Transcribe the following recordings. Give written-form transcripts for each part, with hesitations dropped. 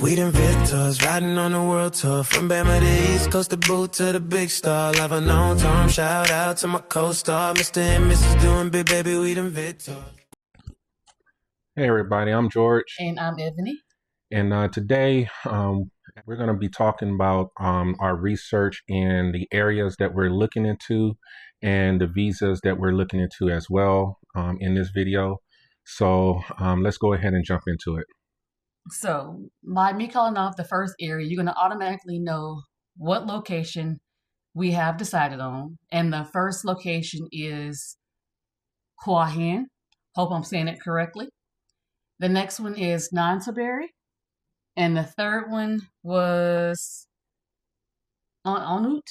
We done Vidtorz, riding on the world tour. From Bama to East Coast to Boot to the big star. Love a known term, shout out to my co-star. Mr. and Mrs. doing big, baby, we done Vidtorz. Hey everybody, I'm George. And I'm Ebony. And today we're going to be talking about our research in the areas that we're looking into and the visas that we're looking into as well in this video. So let's go ahead and jump into it. So by me calling off the first area, you're going to automatically know what location we have decided on. And the first location is Hua Hin. Hope I'm saying it correctly. The next one is Nonthaburi. And the third one was Onut.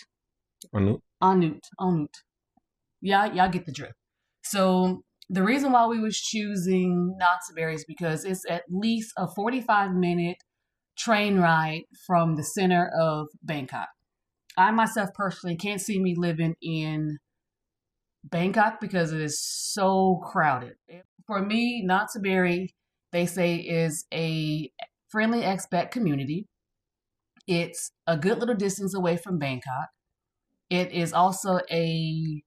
Y'all get the drift. So the reason why we was choosing Nonthaburi is because it's at least a 45-minute train ride from the center of Bangkok. I myself personally can't see me living in Bangkok because it is so crowded. For me, Nonthaburi, they say, is a friendly expat community. It's a good little distance away from Bangkok. It is also a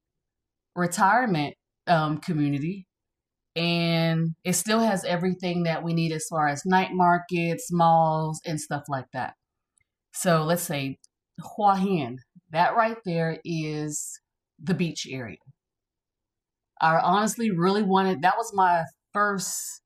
retirement community, and it still has everything that we need as far as night markets, malls, and stuff like that. So let's say Hua Hin, that right there is the beach area. I honestly really wanted, that was my first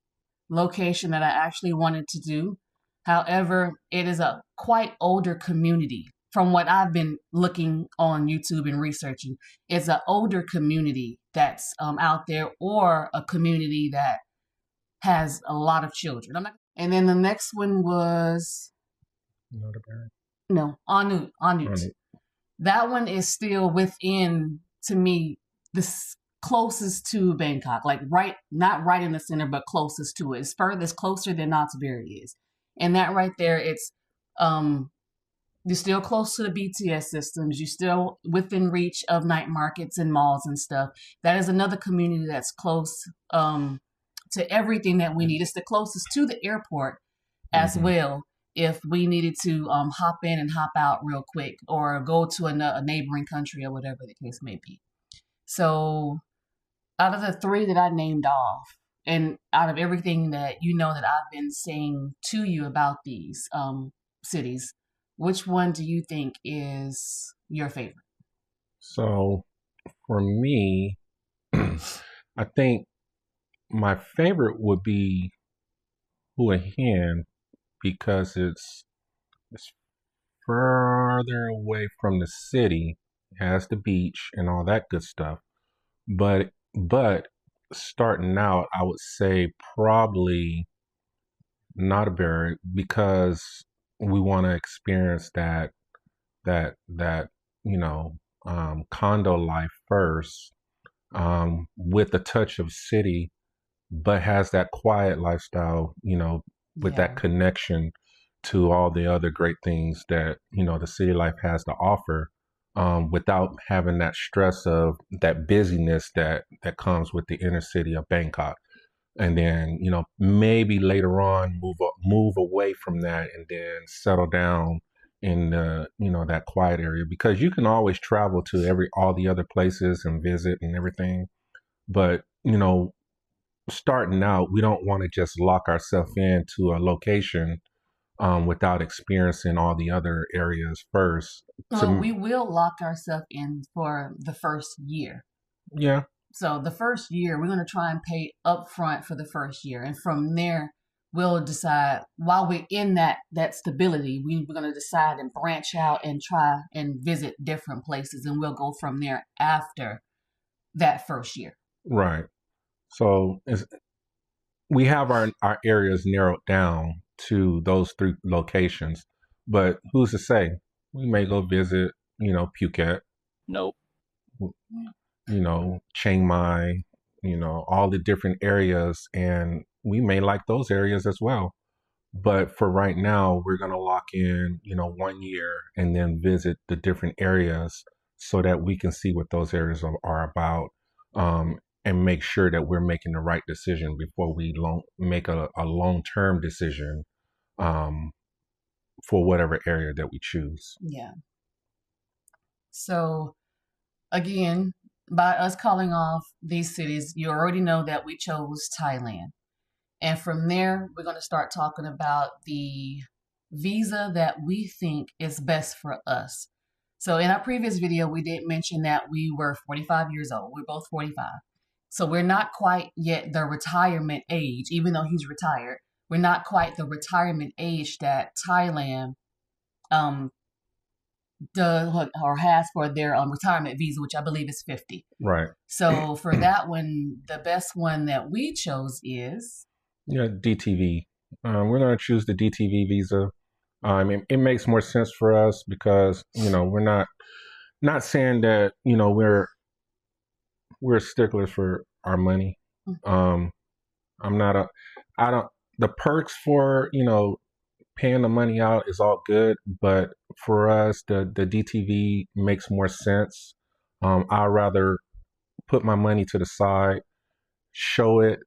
location that I actually wanted to do. However, it is a quite older community. From what I've been looking on YouTube and researching, it's an older community that's out there, or a community that has a lot of children. And then the next one was Onut. That one is still within, to me, the closest to Bangkok, like not right in the center, but closest to it. It's furthest closer than Nonthaburi is, and that right there, it's you're still close to the BTS systems. You're still within reach of night markets and malls and stuff. That is another community that's close to everything that we need. It's the closest to the airport as well, if we needed to hop in and hop out real quick, or go to a neighboring country, or whatever the case may be. So out of the three that I named off, and out of everything that you know that I've been saying to you about these cities, which one do you think is your favorite? So for me, I think my favorite would be Hua Hin, because it's further away from the city, it has the beach and all that good stuff. But starting out, I would say probably Nonthaburi, because we want to experience that condo life first, with a touch of city, but has that quiet lifestyle, with that connection to all the other great things that the city life has to offer, without having that stress of that busyness that comes with the inner city of Bangkok. And then, maybe later on move away from that and then settle down in the, that quiet area, because you can always travel to all the other places and visit and everything. But, starting out, we don't want to just lock ourselves into a location without experiencing all the other areas first. Well, we will lock ourselves in for the first year. Yeah. So the first year, we're going to try and pay upfront for the first year. And from there, we'll decide, while we're in that stability, we're going to decide and branch out and try and visit different places. And we'll go from there after that first year. Right. So we have our areas narrowed down to those three locations. But who's to say? We may go visit, Phuket. Nope. Chiang Mai, all the different areas, and we may like those areas as well. But for right now, we're going to lock in, 1 year and then visit the different areas so that we can see what those areas are about, and make sure that we're making the right decision before we make a long-term decision for whatever area that we choose. Yeah. So again, by us calling off these cities, you already know that we chose Thailand. And from there, we're going to start talking about the visa that we think is best for us. So in our previous video, we did mention that we were 45 years old. We're both 45. So we're not quite yet the retirement age, even though he's retired. We're not quite the retirement age that Thailand does or has for their retirement visa, which I believe is 50. Right. So for that one, the best one that we chose is DTV. We're going to choose the DTV visa. It makes more sense for us because we're not saying that we're sticklers for our money. The perks for paying the money out is all good, but for us, the DTV makes more sense. I'd rather put my money to the side, show it,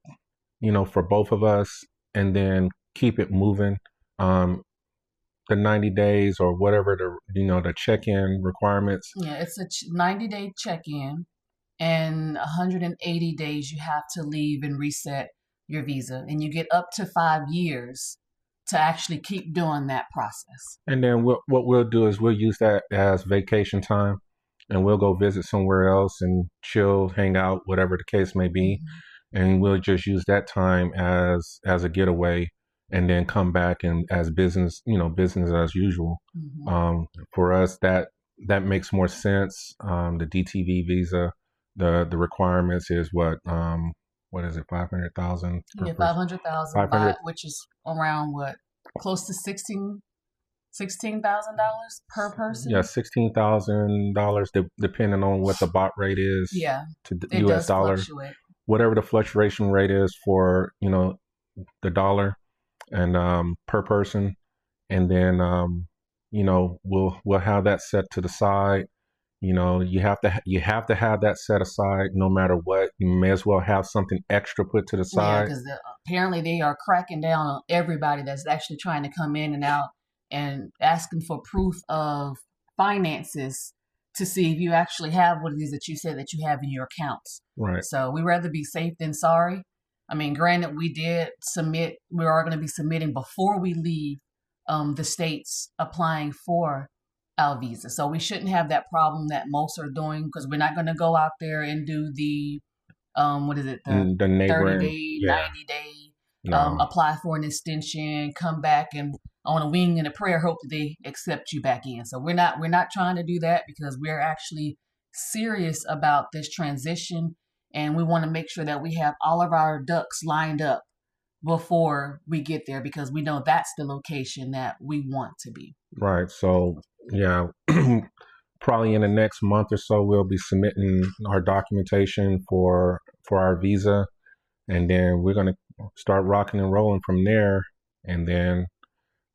for both of us, and then keep it moving. The 90 days or whatever the check-in requirements. Yeah, it's a 90-day check-in, and 180 days you have to leave and reset your visa, and you get up to 5 years to actually keep doing that process. And then what we'll do is we'll use that as vacation time, and we'll go visit somewhere else and chill, hang out, whatever the case may be. Mm-hmm. And we'll just use that time as a getaway, and then come back and as business as usual. Mm-hmm. For us, that makes more sense. The DTV visa, the requirements is what is it, 500,000? Yeah, 500,000, which is around close to $16,000 per person. Yeah, $16,000 depending on what the baht rate is. Yeah, to the U.S. dollar. Fluctuate. Whatever the fluctuation rate is for the dollar, and per person, and then we'll have that set to the side. You have to have that set aside no matter what. You may as well have something extra put to the side. Yeah, because apparently they are cracking down on everybody that's actually trying to come in and out and asking for proof of finances to see if you actually have what it is that you said that you have in your accounts. Right. So we'd rather be safe than sorry. I mean, granted, we are going to be submitting before we leave the states applying for our visa. So we shouldn't have that problem that most are doing, because we're not going to go out there and do the, the neighboring 30-day, 90-day, apply for an extension, come back and on a wing and a prayer, hope that they accept you back in. So we're not trying to do that, because we're actually serious about this transition. And we want to make sure that we have all of our ducks lined up before we get there, because we know that's the location that we want to be. Right. So, yeah, probably in the next month or so, we'll be submitting our documentation for our visa. And then we're going to start rocking and rolling from there. And then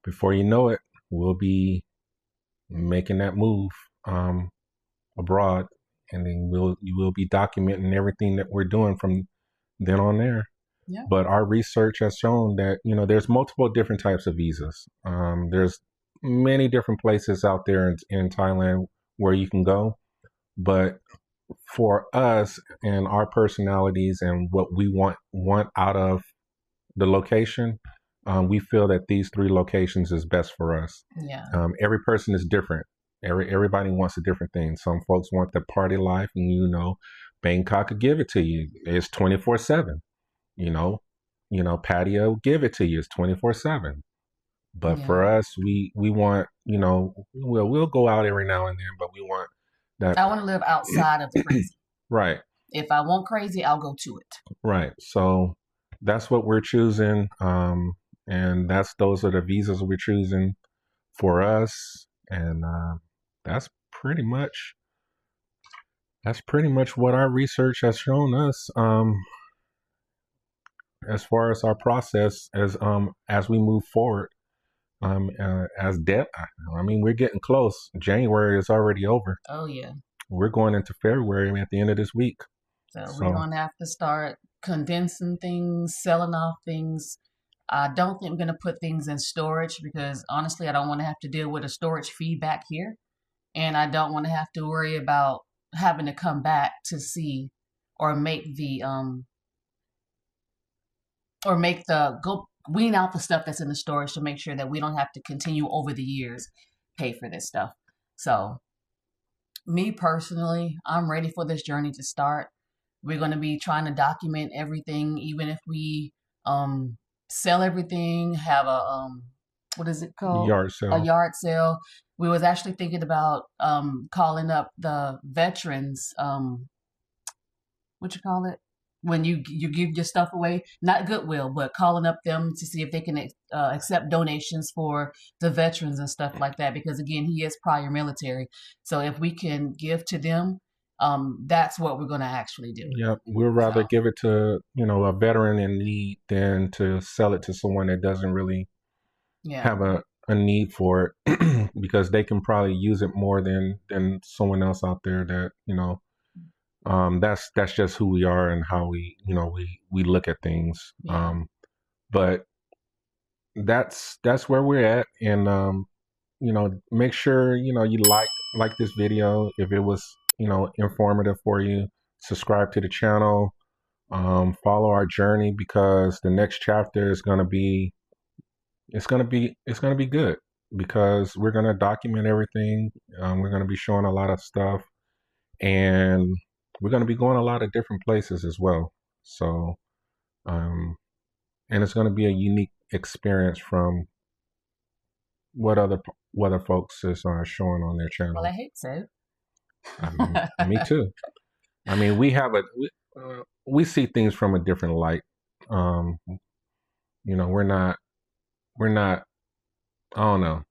before you know it, we'll be making that move abroad. And then you will be documenting everything that we're doing from then on there. Yeah. But our research has shown that, there's multiple different types of visas. There's many different places out there in Thailand where you can go. But for us and our personalities and what we want out of the location, we feel that these 3 locations is best for us. Yeah. Every person is different. Everybody wants a different thing. Some folks want the party life, and Bangkok could give it to you. It's 24/7. Patio will give it to you. It's 24/7. But for us, we want, we'll go out every now and then, but we want that. I want to live outside of the crazy. Right. If I want crazy, I'll go to it. Right. So that's what we're choosing. And those are the visas we're choosing for us. And that's pretty much what our research has shown us. As far as our process as we move forward, we're getting close. January is already over. Oh yeah. We're going into February at the end of this week. So we're going to have to start condensing things, selling off things I don't think we're going to put things in storage because honestly, I don't want to have to deal with a storage fee back here. And I don't want to have to worry about having to come back to see or make the go wean out the stuff that's in the storage to make sure that we don't have to continue over the years pay for this stuff. So me personally, I'm ready for this journey to start. We're going to be trying to document everything, even if we sell everything, have a what is it called? Yard sale. A yard sale. We was actually thinking about calling up the veterans, what you call it? When you give your stuff away, not Goodwill, but calling up them to see if they can accept donations for the veterans and stuff like that. Because again, he is prior military, so if we can give to them, that's what we're going to actually do. Yep, we'd rather give it to a veteran in need than to sell it to someone that doesn't really have a need for it, because they can probably use it more than someone else out there that that's just who we are and how we look at things. But that's where we're at, and make sure you like this video if it was informative for you. Subscribe to the channel, follow our journey, because the next chapter is going to be good, because we're going to document everything. We're going to be showing a lot of stuff, and we're going to be going a lot of different places as well. So, and it's going to be a unique experience from what other folks is showing on their channel. Well, I hope so. Me too. I mean, we see things from a different light. We're not. I don't know.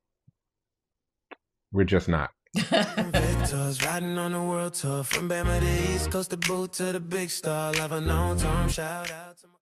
We're just not. Vidtorz, riding on the world tour from Bama to East Coast to boot to the big star. Love a known term, shout out to my